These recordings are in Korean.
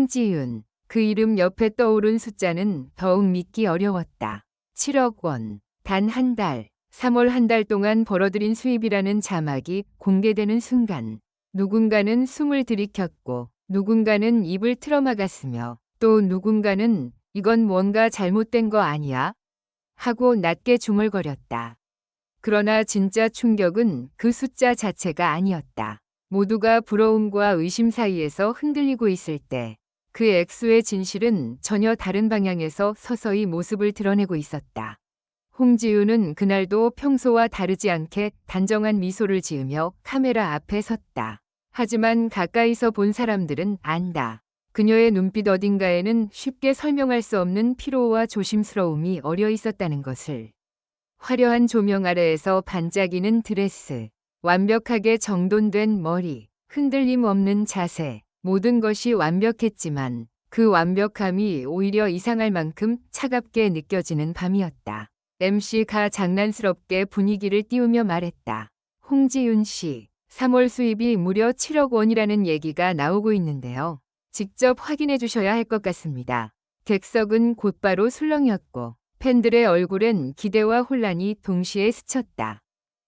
홍지윤. 그 이름 옆에 떠오른 숫자는 더욱 믿기 어려웠다. 7억 원. 단 한 달. 3월 한 달 동안 벌어들인 수입이라는 자막이 공개되는 순간 누군가는 숨을 들이켰고 누군가는 입을 틀어막았으며 또 누군가는 이건 뭔가 잘못된 거 아니야? 하고 낮게 중얼거렸다. 그러나 진짜 충격은 그 숫자 자체가 아니었다. 모두가 부러움과 의심 사이에서 흔들리고 있을 때 그 액수의 진실은 전혀 다른 방향에서 서서히 모습을 드러내고 있었다. 홍지윤은 그날도 평소와 다르지 않게 단정한 미소를 지으며 카메라 앞에 섰다. 하지만 가까이서 본 사람들은 안다. 그녀의 눈빛 어딘가에는 쉽게 설명할 수 없는 피로와 조심스러움이 어려 있었다는 것을. 화려한 조명 아래에서 반짝이는 드레스, 완벽하게 정돈된 머리, 흔들림 없는 자세, 모든 것이 완벽했지만 그 완벽함이 오히려 이상할 만큼 차갑게 느껴지는 밤이었다. MC가 장난스럽게 분위기를 띄우며 말했다. 홍지윤 씨, 3월 수입이 무려 7억 원이라는 얘기가 나오고 있는데요. 직접 확인해 주셔야 할 것 같습니다. 객석은 곧바로 술렁였고 팬들의 얼굴엔 기대와 혼란이 동시에 스쳤다.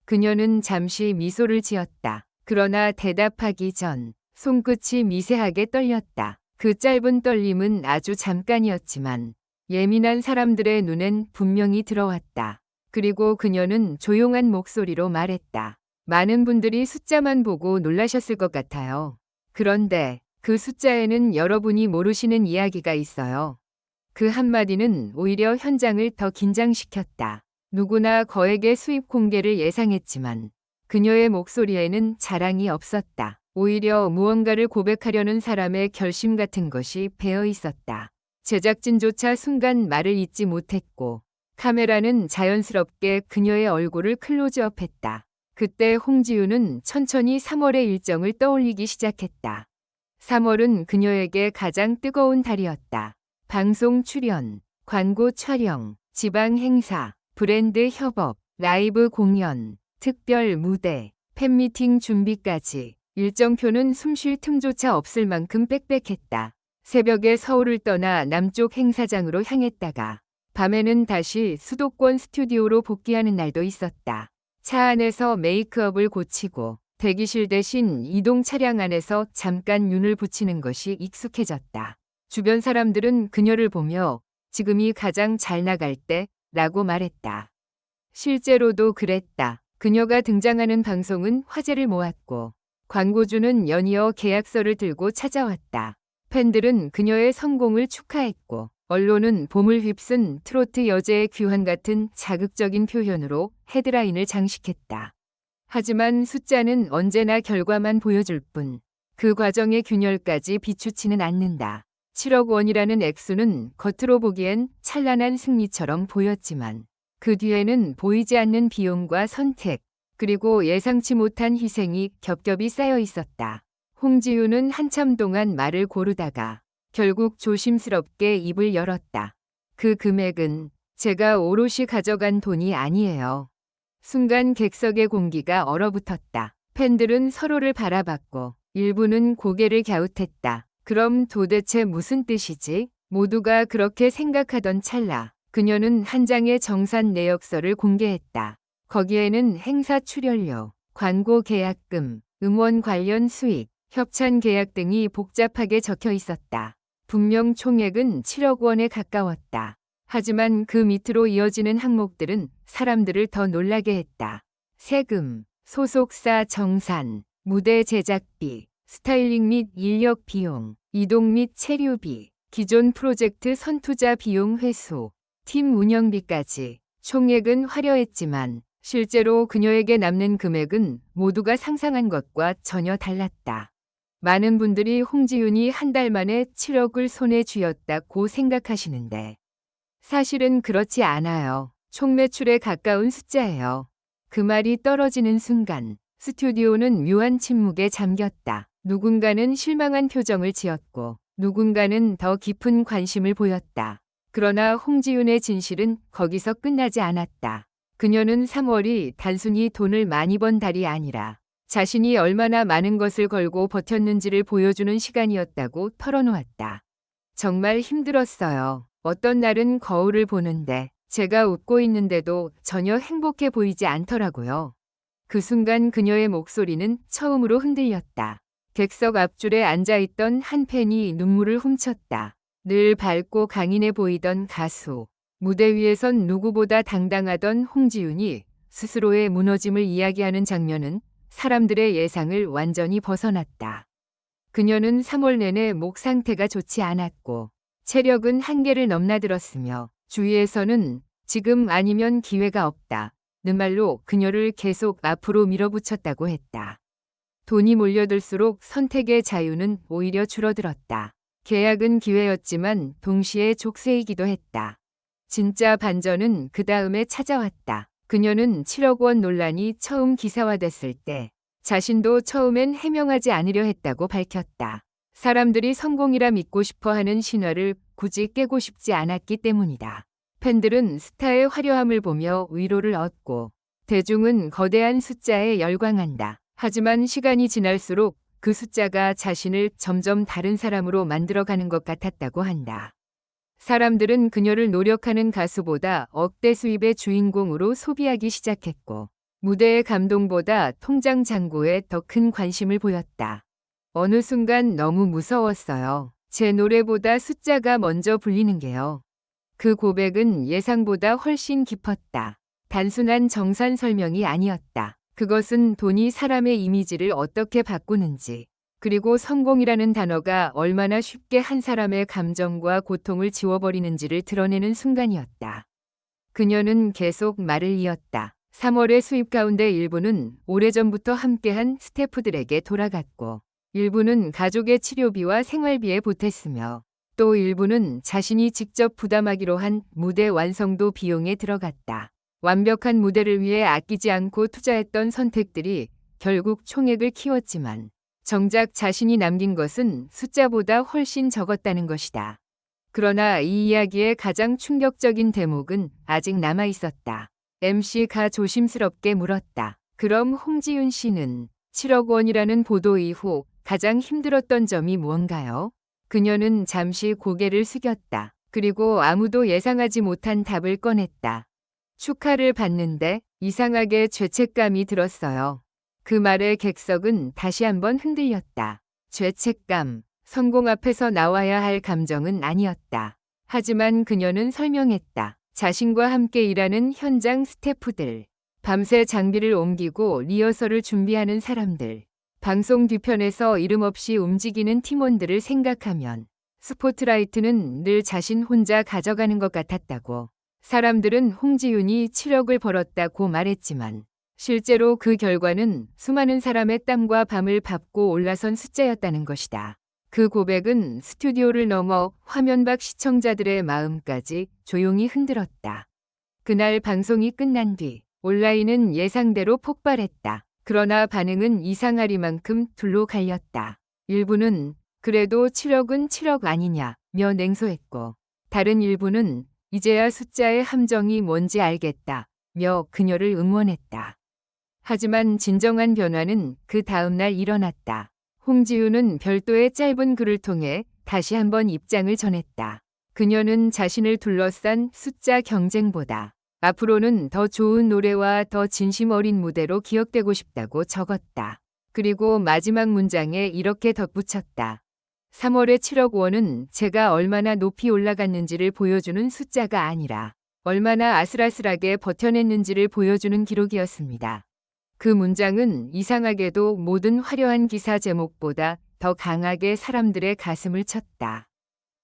그녀는 잠시 미소를 지었다. 그러나 대답하기 전 손끝이 미세하게 떨렸다. 그 짧은 떨림은 아주 잠깐이었지만 예민한 사람들의 눈엔 분명히 들어왔다. 그리고 그녀는 조용한 목소리로 말했다. 많은 분들이 숫자만 보고 놀라셨을 것 같아요. 그런데 그 숫자에는 여러분이 모르시는 이야기가 있어요. 그 한마디는 오히려 현장을 더 긴장시켰다. 누구나 거액의 수입 공개를 예상했지만 그녀의 목소리에는 자랑이 없었다. 오히려 무언가를 고백하려는 사람의 결심 같은 것이 배어 있었다. 제작진조차 순간 말을 잇지 못했고 카메라는 자연스럽게 그녀의 얼굴을 클로즈업했다. 그때 홍지윤은 천천히 3월의 일정을 떠올리기 시작했다. 3월은 그녀에게 가장 뜨거운 달이었다. 방송 출연, 광고 촬영, 지방 행사, 브랜드 협업, 라이브 공연, 특별 무대, 팬미팅 준비까지 일정표는 숨쉴 틈조차 없을 만큼 빽빽했다. 새벽에 서울을 떠나 남쪽 행사장으로 향했다가 밤에는 다시 수도권 스튜디오로 복귀하는 날도 있었다. 차 안에서 메이크업을 고치고 대기실 대신 이동 차량 안에서 잠깐 눈을 붙이는 것이 익숙해졌다. 주변 사람들은 그녀를 보며 지금이 가장 잘 나갈 때라고 말했다. 실제로도 그랬다. 그녀가 등장하는 방송은 화제를 모았고 광고주는 연이어 계약서를 들고 찾아왔다. 팬들은 그녀의 성공을 축하했고 언론은 봄을 휩쓴 트로트 여제의 귀환 같은 자극적인 표현으로 헤드라인을 장식했다. 하지만 숫자는 언제나 결과만 보여줄 뿐 그 과정의 균열까지 비추지는 않는다. 7억 원이라는 액수는 겉으로 보기엔 찬란한 승리처럼 보였지만 그 뒤에는 보이지 않는 비용과 선택, 그리고 예상치 못한 희생이 겹겹이 쌓여 있었다. 홍지윤은 한참 동안 말을 고르다가 결국 조심스럽게 입을 열었다. 그 금액은 제가 오롯이 가져간 돈이 아니에요. 순간 객석의 공기가 얼어붙었다. 팬들은 서로를 바라봤고 일부는 고개를 갸웃했다. 그럼 도대체 무슨 뜻이지? 모두가 그렇게 생각하던 찰나 그녀는 한 장의 정산 내역서를 공개했다. 거기에는 행사 출연료, 광고 계약금, 음원 관련 수익, 협찬 계약 등이 복잡하게 적혀 있었다. 분명 총액은 7억 원에 가까웠다. 하지만 그 밑으로 이어지는 항목들은 사람들을 더 놀라게 했다. 세금, 소속사 정산, 무대 제작비, 스타일링 및 인력 비용, 이동 및 체류비, 기존 프로젝트 선투자 비용 회수, 팀 운영비까지 총액은 화려했지만 실제로 그녀에게 남는 금액은 모두가 상상한 것과 전혀 달랐다. 많은 분들이 홍지윤이 한 달 만에 7억을 손에 쥐었다고 생각하시는데 사실은 그렇지 않아요. 총 매출에 가까운 숫자예요. 그 말이 떨어지는 순간 스튜디오는 묘한 침묵에 잠겼다. 누군가는 실망한 표정을 지었고 누군가는 더 깊은 관심을 보였다. 그러나 홍지윤의 진실은 거기서 끝나지 않았다. 그녀는 3월이 단순히 돈을 많이 번 달이 아니라 자신이 얼마나 많은 것을 걸고 버텼는지를 보여주는 시간이었다고 털어놓았다. 정말 힘들었어요. 어떤 날은 거울을 보는데 제가 웃고 있는데도 전혀 행복해 보이지 않더라고요. 그 순간 그녀의 목소리는 처음으로 흔들렸다. 객석 앞줄에 앉아있던 한 팬이 눈물을 훔쳤다. 늘 밝고 강인해 보이던 가수. 무대 위에선 누구보다 당당하던 홍지윤이 스스로의 무너짐을 이야기하는 장면은 사람들의 예상을 완전히 벗어났다. 그녀는 3월 내내 목 상태가 좋지 않았고 체력은 한계를 넘나들었으며 주위에서는 지금 아니면 기회가 없다. 는 말로 그녀를 계속 앞으로 밀어붙였다고 했다. 돈이 몰려들수록 선택의 자유는 오히려 줄어들었다. 계약은 기회였지만 동시에 족쇄이기도 했다. 진짜 반전은 그 다음에 찾아왔다. 그녀는 7억 원 논란이 처음 기사화됐을 때 자신도 처음엔 해명하지 않으려 했다고 밝혔다. 사람들이 성공이라 믿고 싶어하는 신화를 굳이 깨고 싶지 않았기 때문이다. 팬들은 스타의 화려함을 보며 위로를 얻고 대중은 거대한 숫자에 열광한다. 하지만 시간이 지날수록 그 숫자가 자신을 점점 다른 사람으로 만들어가는 것 같았다고 한다. 사람들은 그녀를 노력하는 가수보다 억대 수입의 주인공으로 소비하기 시작했고 무대의 감동보다 통장 잔고에 더 큰 관심을 보였다. 어느 순간 너무 무서웠어요. 제 노래보다 숫자가 먼저 불리는 게요. 그 고백은 예상보다 훨씬 깊었다. 단순한 정산 설명이 아니었다. 그것은 돈이 사람의 이미지를 어떻게 바꾸는지, 그리고 성공이라는 단어가 얼마나 쉽게 한 사람의 감정과 고통을 지워버리는지를 드러내는 순간이었다. 그녀는 계속 말을 이었다. 3월의 수입 가운데 일부는 오래전부터 함께한 스태프들에게 돌아갔고, 일부는 가족의 치료비와 생활비에 보탰으며, 또 일부는 자신이 직접 부담하기로 한 무대 완성도 비용에 들어갔다. 완벽한 무대를 위해 아끼지 않고 투자했던 선택들이 결국 총액을 키웠지만 정작 자신이 남긴 것은 숫자보다 훨씬 적었다는 것이다. 그러나 이 이야기의 가장 충격적인 대목은 아직 남아 있었다. MC가 조심스럽게 물었다. 그럼 홍지윤 씨는 7억 원이라는 보도 이후 가장 힘들었던 점이 무언가요? 그녀는 잠시 고개를 숙였다. 그리고 아무도 예상하지 못한 답을 꺼냈다. 축하를 받는데 이상하게 죄책감이 들었어요. 그 말에 객석은 다시 한번 흔들렸다. 죄책감, 성공 앞에서 나와야 할 감정은 아니었다. 하지만 그녀는 설명했다. 자신과 함께 일하는 현장 스태프들, 밤새 장비를 옮기고 리허설을 준비하는 사람들, 방송 뒤편에서 이름 없이 움직이는 팀원들을 생각하면 스포트라이트는 늘 자신 혼자 가져가는 것 같았다고. 사람들은 홍지윤이 7억을 벌었다고 말했지만 실제로 그 결과는 수많은 사람의 땀과 밤을 밟고 올라선 숫자였다는 것이다. 그 고백은 스튜디오를 넘어 화면 밖 시청자들의 마음까지 조용히 흔들었다. 그날 방송이 끝난 뒤 온라인은 예상대로 폭발했다. 그러나 반응은 이상하리만큼 둘로 갈렸다. 일부는 그래도 7억은 7억 아니냐며 냉소했고 다른 일부는 이제야 숫자의 함정이 뭔지 알겠다며 그녀를 응원했다. 하지만 진정한 변화는 그 다음날 일어났다. 홍지윤은 별도의 짧은 글을 통해 다시 한번 입장을 전했다. 그녀는 자신을 둘러싼 숫자 경쟁보다 앞으로는 더 좋은 노래와 더 진심 어린 무대로 기억되고 싶다고 적었다. 그리고 마지막 문장에 이렇게 덧붙였다. 3월의 7억 원은 제가 얼마나 높이 올라갔는지를 보여주는 숫자가 아니라 얼마나 아슬아슬하게 버텨냈는지를 보여주는 기록이었습니다. 그 문장은 이상하게도 모든 화려한 기사 제목보다 더 강하게 사람들의 가슴을 쳤다.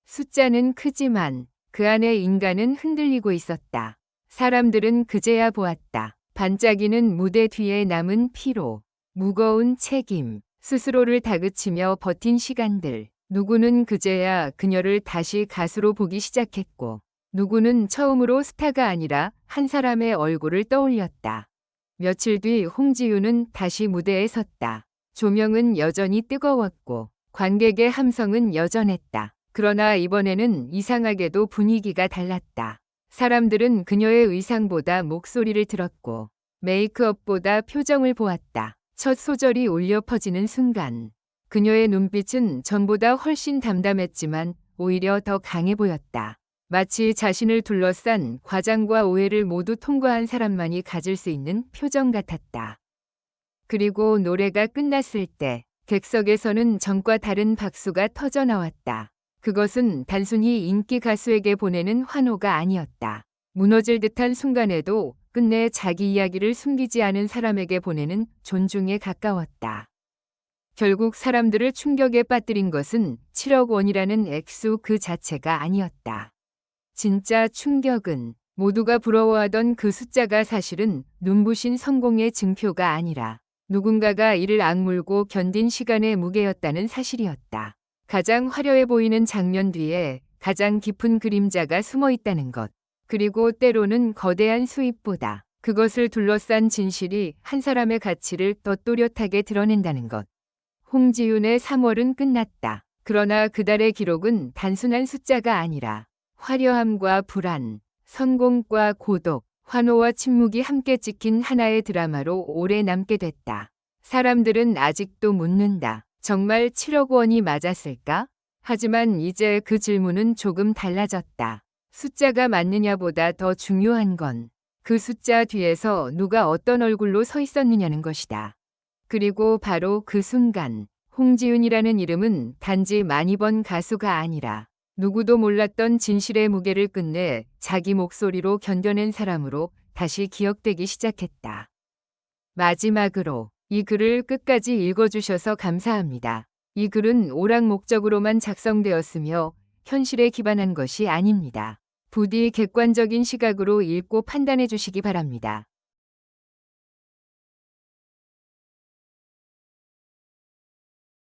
숫자는 크지만 그 안에 인간은 흔들리고 있었다. 사람들은 그제야 보았다. 반짝이는 무대 뒤에 남은 피로, 무거운 책임, 스스로를 다그치며 버틴 시간들. 누구는 그제야 그녀를 다시 가수로 보기 시작했고, 누구는 처음으로 스타가 아니라 한 사람의 얼굴을 떠올렸다. 며칠 뒤 홍지윤은 다시 무대에 섰다. 조명은 여전히 뜨거웠고 관객의 함성은 여전했다. 그러나 이번에는 이상하게도 분위기가 달랐다. 사람들은 그녀의 의상보다 목소리를 들었고 메이크업보다 표정을 보았다. 첫 소절이 울려 퍼지는 순간 그녀의 눈빛은 전보다 훨씬 담담했지만 오히려 더 강해 보였다. 마치 자신을 둘러싼 과장과 오해를 모두 통과한 사람만이 가질 수 있는 표정 같았다. 그리고 노래가 끝났을 때 객석에서는 전과 다른 박수가 터져 나왔다. 그것은 단순히 인기 가수에게 보내는 환호가 아니었다. 무너질 듯한 순간에도 끝내 자기 이야기를 숨기지 않은 사람에게 보내는 존중에 가까웠다. 결국 사람들을 충격에 빠뜨린 것은 7억 원이라는 액수 그 자체가 아니었다. 진짜 충격은 모두가 부러워하던 그 숫자가 사실은 눈부신 성공의 증표가 아니라 누군가가 이를 악물고 견딘 시간의 무게였다는 사실이었다. 가장 화려해 보이는 장면 뒤에 가장 깊은 그림자가 숨어 있다는 것. 그리고 때로는 거대한 수입보다 그것을 둘러싼 진실이 한 사람의 가치를 더 또렷하게 드러낸다는 것. 홍지윤의 3월은 끝났다. 그러나 그달의 기록은 단순한 숫자가 아니라 화려함과 불안, 성공과 고독, 환호와 침묵이 함께 찍힌 하나의 드라마로 오래 남게 됐다. 사람들은 아직도 묻는다. 정말 7억 원이 맞았을까? 하지만 이제 그 질문은 조금 달라졌다. 숫자가 맞느냐보다 더 중요한 건 그 숫자 뒤에서 누가 어떤 얼굴로 서 있었느냐는 것이다. 그리고 바로 그 순간 홍지윤이라는 이름은 단지 많이 번 가수가 아니라 누구도 몰랐던 진실의 무게를 끝내 자기 목소리로 견뎌낸 사람으로 다시 기억되기 시작했다. 마지막으로 이 글을 끝까지 읽어주셔서 감사합니다. 이 글은 오락 목적으로만 작성되었으며 현실에 기반한 것이 아닙니다. 부디 객관적인 시각으로 읽고 판단해 주시기 바랍니다.